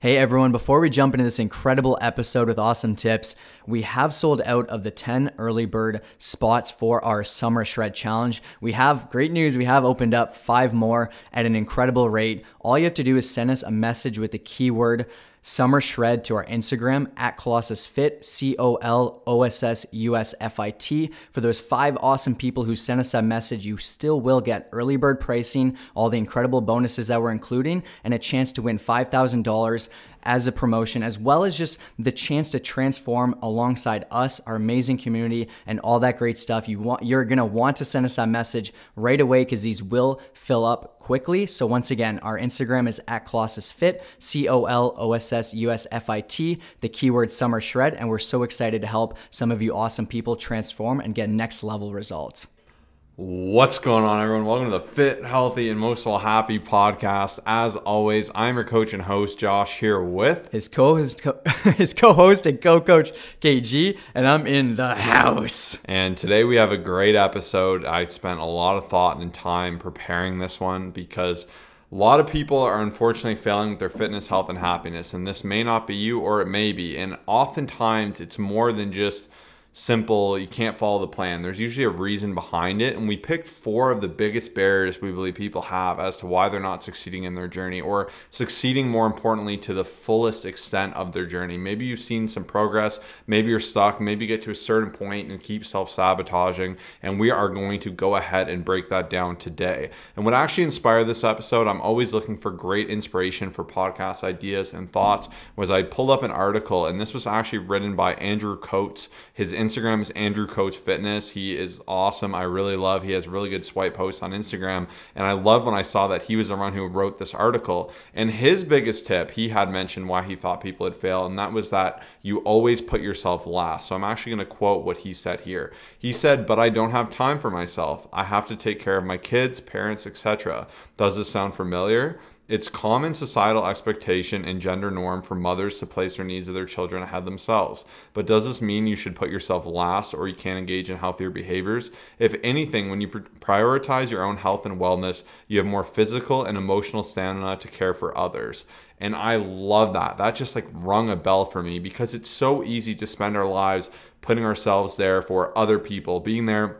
Hey everyone, before we jump into this incredible episode with awesome tips, we have sold out of the 10 early bird spots for our Summer Shred Challenge. We have great news. We have opened up 5 more at an incredible rate. All you have to do is send us a message with the keyword Summer Shred to our Instagram at ColossusFit, COLOSSUSFIT. For those 5 awesome people who sent us that message, you still will get early bird pricing, all the incredible bonuses that we're including, and a chance to win $5,000 as a promotion, as well as just the chance to transform alongside us, our amazing community, and all that great stuff. You're gonna want to send us that message right away because these will fill up quickly. So once again, our Instagram is at ColossusFit, COLOSSUSFIT, the keyword Summer Shred, and we're so excited to help some of you awesome people transform and get next level results. What's going on, everyone? Welcome to the Fit, Healthy, and Most of all Happy podcast. As always, I'm your coach and host, Josh, here with his co-host and co-coach, KG, and I'm in the house. And today we have a great episode. I spent a lot of thought and time preparing this one because a lot of people are unfortunately failing with their fitness, health, and happiness. And this may not be you, or it may be. And oftentimes it's more than just simple, you can't follow the plan. There's usually a reason behind it, and we picked 4 of the biggest barriers we believe people have as to why they're not succeeding in their journey, or succeeding, more importantly, to the fullest extent of their journey. Maybe you've seen some progress, maybe you're stuck, maybe you get to a certain point and keep self-sabotaging, and we are going to go ahead and break that down today. And what actually inspired this episode, I'm always looking for great inspiration for podcast ideas and thoughts, was I pulled up an article, and this was actually written by Andrew Coates. His Instagram is Andrewcoatesfitness. He is awesome. I really love. He has really good swipe posts on Instagram. And I love when I saw that he was the one who wrote this article. And his biggest tip, he had mentioned why he thought people would fail. And that was that you always put yourself last. So I'm actually going to quote what he said here. He said, "But I don't have time for myself. I have to take care of my kids, parents, etc." Does this sound familiar? It's common societal expectation and gender norm for mothers to place their needs of their children ahead of themselves. But does this mean you should put yourself last or you can't engage in healthier behaviors? If anything, when you prioritize your own health and wellness, you have more physical and emotional stamina to care for others. And I love that. That just like rung a bell for me because it's so easy to spend our lives putting ourselves there for other people, being there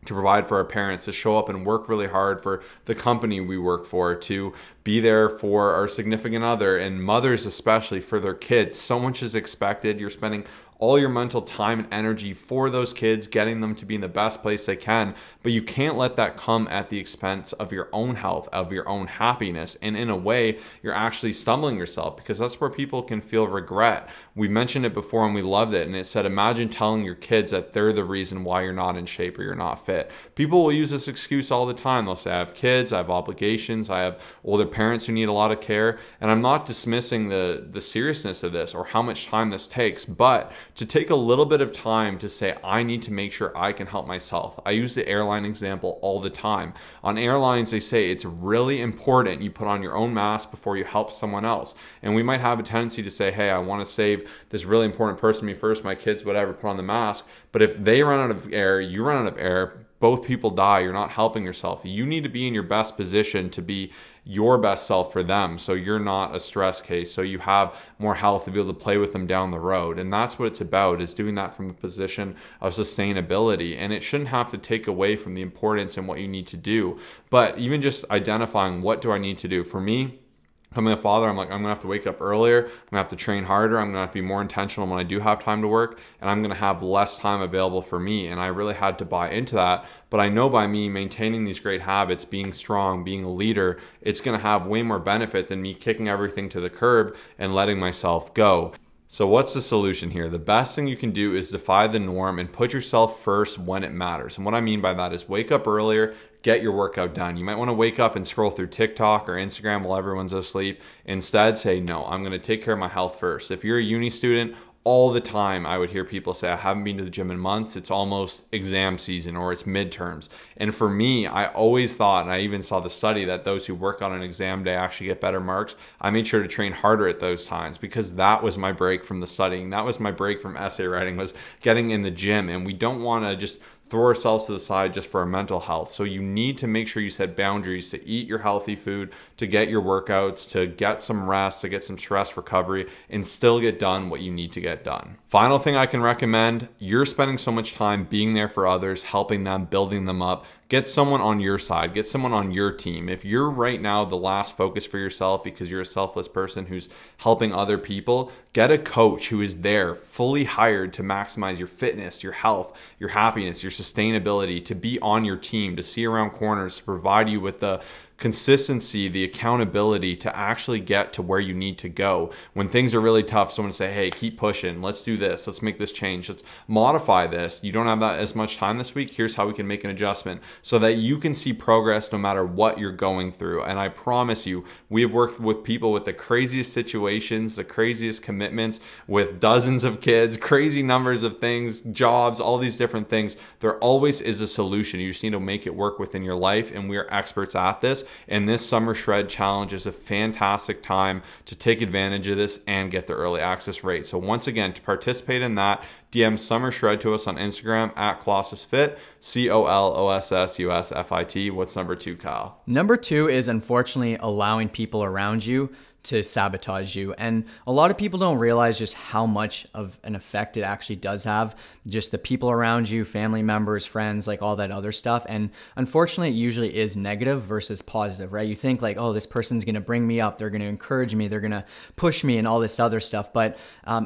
to provide for our parents, to show up and work really hard for the company we work for, to be there for our significant other, and mothers especially for their kids. So much is expected. You're spending all your mental time and energy for those kids, getting them to be in the best place they can, but you can't let that come at the expense of your own health, of your own happiness. And in a way, you're actually stumbling yourself because that's where people can feel regret. We mentioned it before and we loved it. And it said, imagine telling your kids that they're the reason why you're not in shape or you're not fit. People will use this excuse all the time. They'll say, I have kids, I have obligations, I have older parents who need a lot of care. And I'm not dismissing the seriousness of this or how much time this takes, but to take a little bit of time to say, I need to make sure I can help myself. I use the airline example all the time. On airlines, they say it's really important you put on your own mask before you help someone else. And we might have a tendency to say, hey, I want to save this really important person, me first, my kids, whatever, put on the mask. But if they run out of air, you run out of air, both people die, you're not helping yourself. You need to be in your best position to be your best self for them, so you're not a stress case, so you have more health to be able to play with them down the road. And that's what it's about, is doing that from a position of sustainability. And it shouldn't have to take away from the importance and what you need to do, but even just identifying, what do I need to do? For me, becoming a father, I'm gonna have to wake up earlier, I'm gonna have to train harder, I'm gonna have to be more intentional when I do have time to work, and I'm gonna have less time available for me. And I really had to buy into that. But I know by me maintaining these great habits, being strong, being a leader, it's gonna have way more benefit than me kicking everything to the curb and letting myself go. So what's the solution here? The best thing you can do is defy the norm and put yourself first when it matters. And what I mean by that is wake up earlier, get your workout done. You might want to wake up and scroll through TikTok or Instagram while everyone's asleep. Instead, say, no, I'm going to take care of my health first. If you're a uni student, all the time I would hear people say, I haven't been to the gym in months, it's almost exam season or it's midterms. And for me, I always thought, and I even saw the study, that those who work on an exam day actually get better marks. I made sure to train harder at those times because that was my break from the studying. That was my break from essay writing, was getting in the gym. And we don't want to just throw ourselves to the side just for our mental health. So you need to make sure you set boundaries to eat your healthy food, to get your workouts, to get some rest, to get some stress recovery, and still get done what you need to get done. Final thing I can recommend, you're spending so much time being there for others, helping them, building them up. Get someone on your side, get someone on your team. If you're right now the last focus for yourself because you're a selfless person who's helping other people, get a coach who is there, fully hired to maximize your fitness, your health, your happiness, your sustainability, to be on your team, to see around corners, to provide you with the consistency, the accountability to actually get to where you need to go. When things are really tough, someone say, hey, keep pushing, let's do this, let's make this change, let's modify this. You don't have that as much time this week, here's how we can make an adjustment so that you can see progress no matter what you're going through. And I promise you, we've worked with people with the craziest situations, the craziest commitments, with dozens of kids, crazy numbers of things, jobs, all these different things. There always is a solution. You just need to make it work within your life, and we are experts at this. And this Summer Shred Challenge is a fantastic time to take advantage of this and get the early access rate. So once again, to participate in that, DM Summer Shred to us on Instagram at ColossusFit, COLOSSUSFIT. What's number 2, Kyle? Number 2 is unfortunately allowing people around you to sabotage you. And a lot of people don't realize just how much of an effect it actually does have. Just the people around you, family members, friends, like all that other stuff. And unfortunately, it usually is negative versus positive, right? You think like, oh, this person's going to bring me up. They're going to encourage me. They're going to push me and all this other stuff. But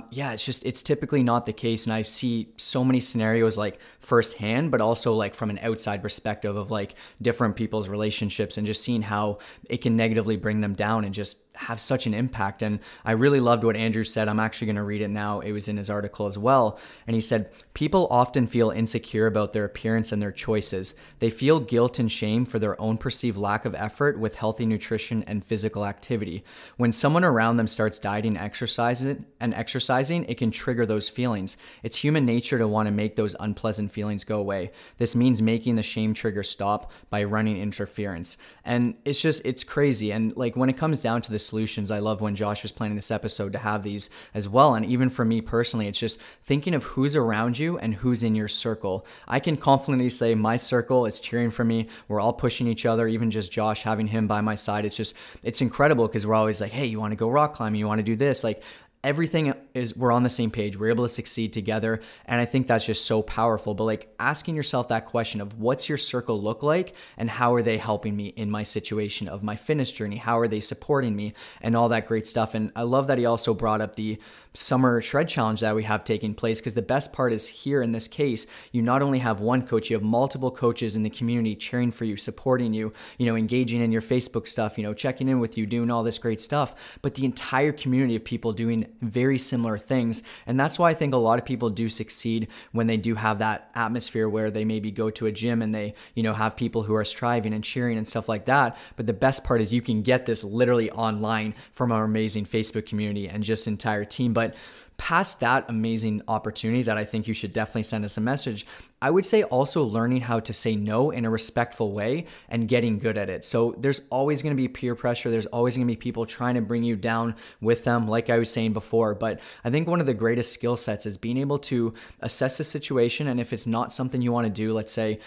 yeah, it's typically not the case. And I see so many scenarios like firsthand, but also like from an outside perspective of like different people's relationships and just seeing how it can negatively bring them down and just have such an impact. And I really loved what Andrew said. I'm actually going to read it now. It was in his article as well. And he said, people often feel insecure about their appearance and their choices. They feel guilt and shame for their own perceived lack of effort with healthy nutrition and physical activity. When someone around them starts dieting and exercising, it can trigger those feelings. It's human nature to want to make those unpleasant feelings go away. This means making the shame trigger stop by running interference. And it's crazy. And like when it comes down to the solutions, I love when Josh was planning this episode to have these as well. And even for me personally, it's just thinking of who's around you and who's in your circle. I can confidently say my circle is cheering for me. We're all pushing each other, even just Josh, having him by my side. It's incredible because we're always like, hey, you want to go rock climbing? You want to do this? Like, everything is, we're on the same page. We're able to succeed together. And I think that's just so powerful. But like asking yourself that question of what's your circle look like and how are they helping me in my situation of my fitness journey? How are they supporting me and all that great stuff? And I love that he also brought up the Summer Shred Challenge that we have taking place, because the best part is here in this case, you not only have one coach, you have multiple coaches in the community cheering for you, supporting you, engaging in your Facebook stuff, checking in with you, doing all this great stuff, but the entire community of people doing very similar things. And that's why I think a lot of people do succeed when they do have that atmosphere where they maybe go to a gym and they, have people who are striving and cheering and stuff like that. But the best part is you can get this literally online from our amazing Facebook community and just entire team. But past that amazing opportunity that I think you should definitely send us a message, I would say also learning how to say no in a respectful way and getting good at it. So there's always going to be peer pressure. There's always going to be people trying to bring you down with them, like I was saying before. But I think one of the greatest skill sets is being able to assess a situation. And if it's not something you want to do, let's say,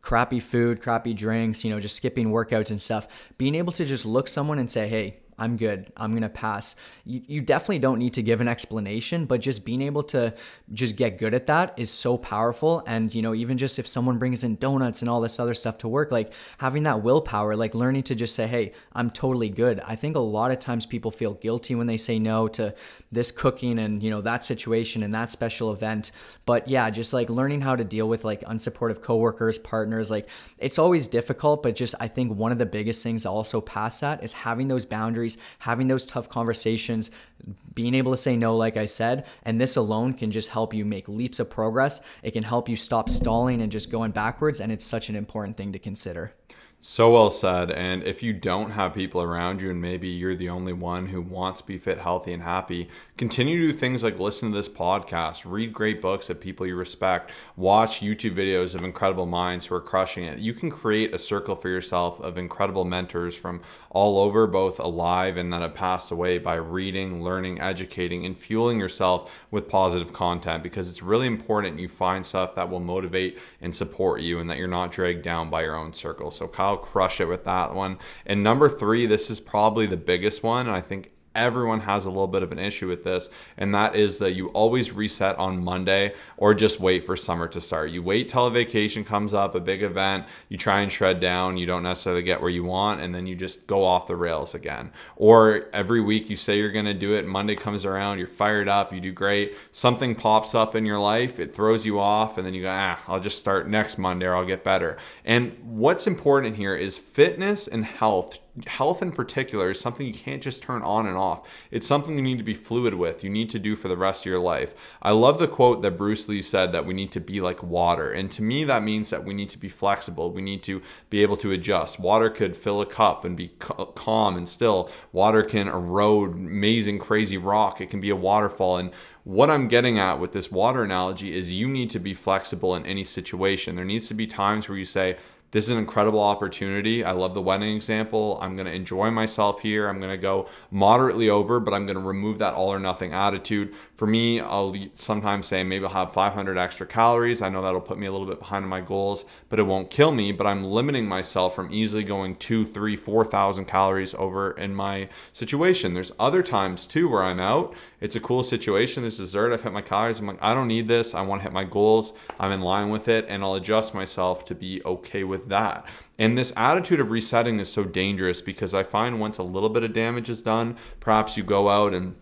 crappy food, crappy drinks, just skipping workouts and stuff, being able to just look someone and say, hey, I'm good, I'm going to pass. You definitely don't need to give an explanation, but just being able to just get good at that is so powerful. And, even just if someone brings in donuts and all this other stuff to work, like having that willpower, like learning to just say, hey, I'm totally good. I think a lot of times people feel guilty when they say no to this cooking and, that situation and that special event. But yeah, just like learning how to deal with like unsupportive coworkers, partners, like it's always difficult, but just I think one of the biggest things also past that is having those boundaries, having those tough conversations, being able to say no, like I said, and this alone can just help you make leaps of progress. It can help you stop stalling and just going backwards, and it's such an important thing to consider. So well said. And if you don't have people around you and maybe you're the only one who wants to be fit, healthy, and happy, continue to do things like listen to this podcast, read great books of people you respect, watch YouTube videos of incredible minds who are crushing it. You can create a circle for yourself of incredible mentors from all over, both alive and that have passed away, by reading, learning, educating, and fueling yourself with positive content, because it's really important you find stuff that will motivate and support you and that you're not dragged down by your own circle. So Kyle crushed it with that one. And number 3, this is probably the biggest one, and I think everyone has a little bit of an issue with this, and that is that you always reset on Monday or just wait for summer to start. You wait till a vacation comes up, a big event, you try and shred down, you don't necessarily get where you want, and then you just go off the rails again. Or every week you say you're going to do it, Monday comes around, you're fired up, you do great, something pops up in your life, it throws you off, and then you go, I'll just start next Monday or I'll get better. And what's important here is fitness and health in particular is something you can't just turn on and off. It's something you need to be fluid with. You need to do for the rest of your life. I love the quote that Bruce Lee said, that we need to be like water. And to me, that means that we need to be flexible. We need to be able to adjust. Water could fill a cup and be calm and still. Water can erode amazing, crazy rock. It can be a waterfall. And what I'm getting at with this water analogy is you need to be flexible in any situation. There needs to be times where you say, this is an incredible opportunity. I love the wedding example. I'm going to enjoy myself here. I'm going to go moderately over, but I'm going to remove that all or nothing attitude. For me, I'll sometimes say maybe I'll have 500 extra calories. I know that'll put me a little bit behind my goals, but it won't kill me. But I'm limiting myself from easily going 2,000, 3,000, 4,000 calories over in my situation. There's other times too where I'm out. It's a cool situation. This dessert, I've hit my calories. I'm like, I don't need this. I want to hit my goals. I'm in line with it, and I'll adjust myself to be okay with that. And this attitude of resetting is so dangerous, because I find once a little bit of damage is done, perhaps you go out and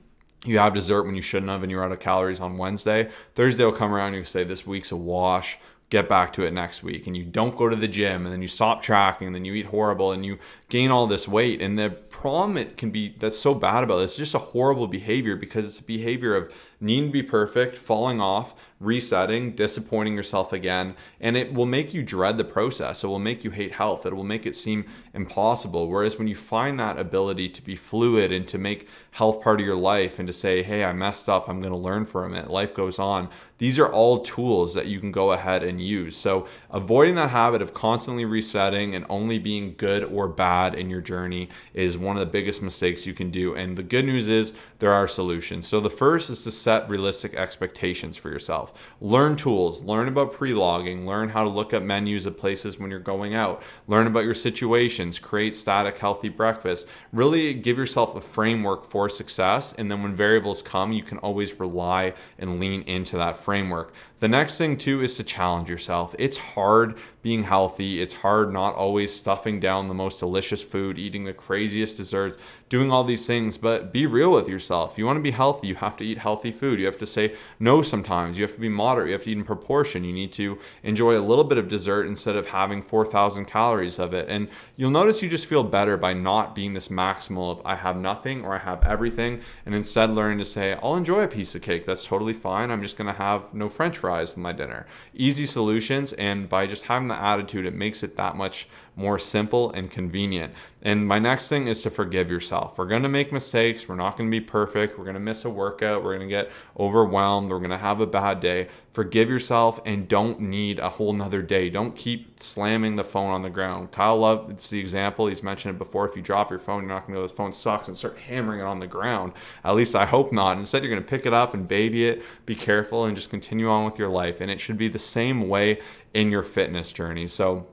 you have dessert when you shouldn't have and you're out of calories on Wednesday. Thursday will come around and you say, this week's a wash. Get back to it next week. And you don't go to the gym, and then you stop tracking, and then you eat horrible and you gain all this weight. And the problem it can be that's so bad about it, it's just a horrible behavior, because it's a behavior of needing to be perfect, falling off, resetting, disappointing yourself again, and it will make you dread the process. It will make you hate health. It will make it seem impossible. Whereas when you find that ability to be fluid and to make health part of your life and to say, hey, I messed up, I'm going to learn from it, life goes on. These are all tools that you can go ahead and use. So avoiding that habit of constantly resetting and only being good or bad in your journey is one of the biggest mistakes you can do. And the good news is there are solutions. So the first is to set realistic expectations for yourself. Learn tools, learn about pre-logging, learn how to look up menus of places when you're going out, learn about your situations, create static, healthy breakfast. Really give yourself a framework for success. And then when variables come, you can always rely and lean into that framework. The next thing too is to challenge yourself. It's hard being healthy. It's hard not always stuffing down the most delicious food, eating the craziest desserts, doing all these things, but be real with yourself. If you want to be healthy, you have to eat healthy food. You have to say no sometimes. You have to be moderate. You have to eat in proportion. You need to enjoy a little bit of dessert instead of having 4,000 calories of it. And you'll notice you just feel better by not being this maximal of I have nothing or I have everything, and instead learning to say, I'll enjoy a piece of cake. That's totally fine. I'm just going to have no French fries with my dinner. Easy solutions, and by just having the attitude, it makes it that much more simple and convenient. And my next thing is to forgive yourself. We're going to make mistakes. We're not going to be perfect. We're going to miss a workout. We're going to get overwhelmed. We're going to have a bad day. Forgive yourself and don't need a whole nother day. Don't keep slamming the phone on the ground. Kyle Love, it's the example. He's mentioned it before. If you drop your phone, you're not going to go, this phone sucks, and start hammering it on the ground. At least I hope not. Instead, you're going to pick it up and baby it, be careful, and just continue on with your life. And it should be the same way in your fitness journey. So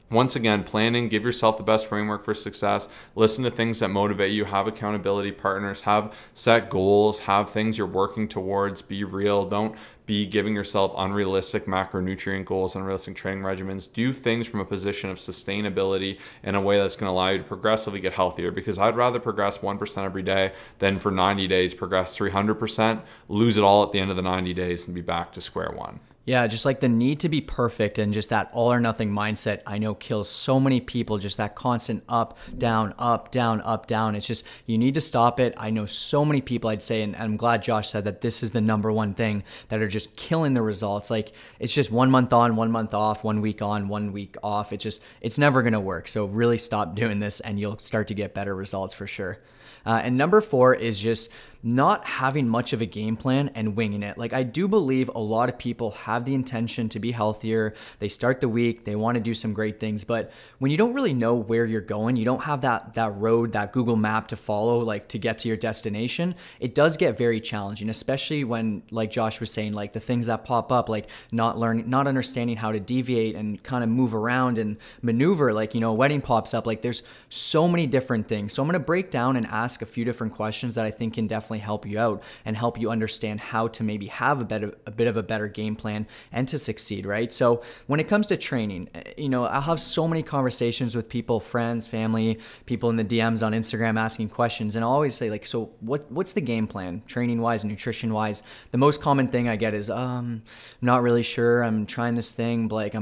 once again, planning, give yourself the best framework for success, listen to things that motivate you, have accountability partners, have set goals, have things you're working towards, be real. Don't be giving yourself unrealistic macronutrient goals, unrealistic training regimens. Do things from a position of sustainability in a way that's going to allow you to progressively get healthier, because I'd rather progress 1% every day than for 90 days progress 300%, lose it all at the end of the 90 days and be back to square one. Yeah, just like the need to be perfect and just that all or nothing mindset, I know kills so many people. Just that constant up, down, up, down, up, down. It's just, you need to stop it. I know so many people, I'd say, and I'm glad Josh said that this is the number one thing that are just killing the results. Like, it's just 1 month on, 1 month off, 1 week on, 1 week off. It's never going to work. So really stop doing this and you'll start to get better results for sure. And number 4 is just not having much of a game plan and winging it. Like, I do believe a lot of people have the intention to be healthier. They start the week, they want to do some great things, but when you don't really know where you're going, you don't have that road, that Google map to follow, like to get to your destination, it does get very challenging, especially when, like Josh was saying, like the things that pop up, like not understanding how to deviate and kind of move around and maneuver, like, a wedding pops up. Like, there's so many different things. So I'm going to break down and ask a few different questions that I think can definitely help you out and help you understand how to maybe have a bit of a better game plan and to succeed, right? So when it comes to training, I'll have so many conversations with people, friends, family, people in the DMs on Instagram asking questions, and I'll always say, like, so what's the game plan, training wise, nutrition wise? The most common thing I get is, I'm not really sure, I'm trying this thing, but like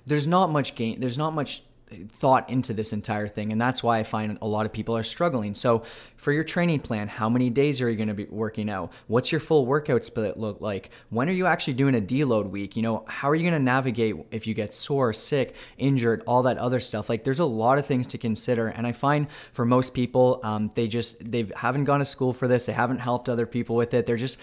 there's not much thought into this entire thing, and that's why I find a lot of people are struggling. So for your training plan, how many days are you going to be working out? What's your full workout split look like? When are you actually doing a deload week? How are you going to navigate if you get sore, sick, injured, all that other stuff? Like, there's a lot of things to consider, and I find for most people, they haven't gone to school for this, they haven't helped other people with it, they're just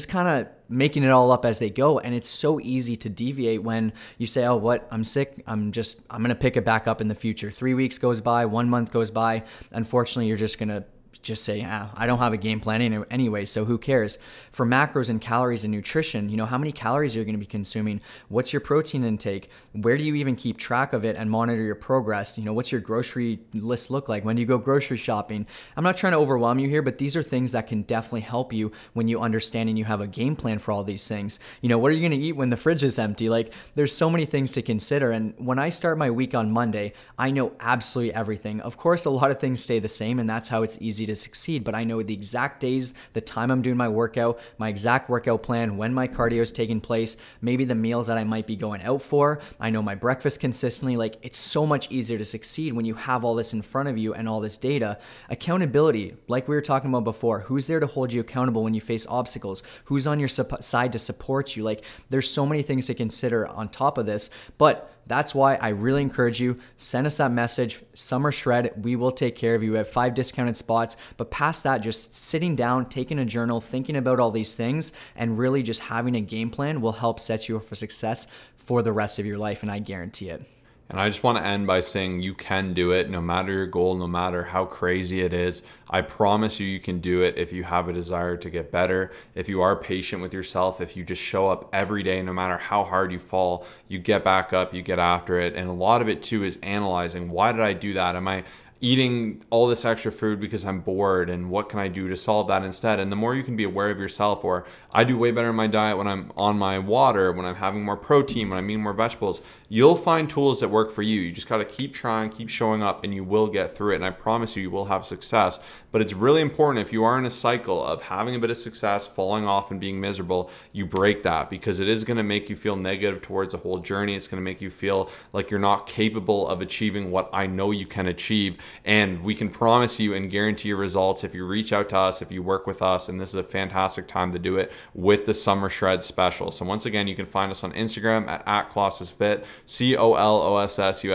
kind of making it all up as they go. And it's so easy to deviate when you say, oh, what, I'm sick, I'm going to pick it back up in the future. 3 weeks goes by, 1 month goes by. Unfortunately, you're just going to just say, I don't have a game plan anyway, so who cares? For macros and calories and nutrition, how many calories you're going to be consuming? What's your protein intake? Where do you even keep track of it and monitor your progress? What's your grocery list look like? When do you go grocery shopping? I'm not trying to overwhelm you here, but these are things that can definitely help you when you understand and you have a game plan for all these things. What are you going to eat when the fridge is empty? Like, there's so many things to consider. And when I start my week on Monday, I know absolutely everything. Of course, a lot of things stay the same, and that's how it's easy to succeed, but I know the exact days, the time I'm doing my workout, my exact workout plan, when my cardio is taking place, maybe the meals that I might be going out for. I know my breakfast consistently. Like, it's so much easier to succeed when you have all this in front of you and all this data. Accountability, like we were talking about before, who's there to hold you accountable when you face obstacles? Who's on your side to support you? Like, there's so many things to consider on top of this, but that's why I really encourage you, send us that message, Summer Shred, we will take care of you. We have 5 discounted spots, but past that, just sitting down, taking a journal, thinking about all these things, and really just having a game plan will help set you up for success for the rest of your life, and I guarantee it. And I just want to end by saying you can do it, no matter your goal, no matter how crazy it is. I promise you can do it if you have a desire to get better, if you are patient with yourself, if you just show up every day, no matter how hard you fall, you get back up, you get after it. And a lot of it too is analyzing, why did I do that? Am I eating all this extra food because I'm bored, and what can I do to solve that instead? And the more you can be aware of yourself, or I do way better in my diet when I'm on my water, when I'm having more protein, when I'm eating more vegetables, you'll find tools that work for you. You just got to keep trying, keep showing up, and you will get through it. And I promise you will have success. But it's really important, if you are in a cycle of having a bit of success, falling off and being miserable, you break that, because it is going to make you feel negative towards the whole journey. It's going to make you feel like you're not capable of achieving what I know you can achieve. And we can promise you and guarantee your results if you reach out to us, if you work with us, and this is a fantastic time to do it with the Summer Shred special. So once again, you can find us on Instagram at @ColossusFit, COLOSSUSFIT.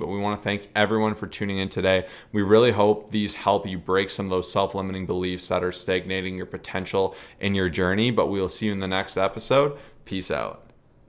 But we want to thank everyone for tuning in today. We really hope these help you break some of those self-limiting beliefs that are stagnating your potential in your journey. But we will see you in the next episode. Peace out.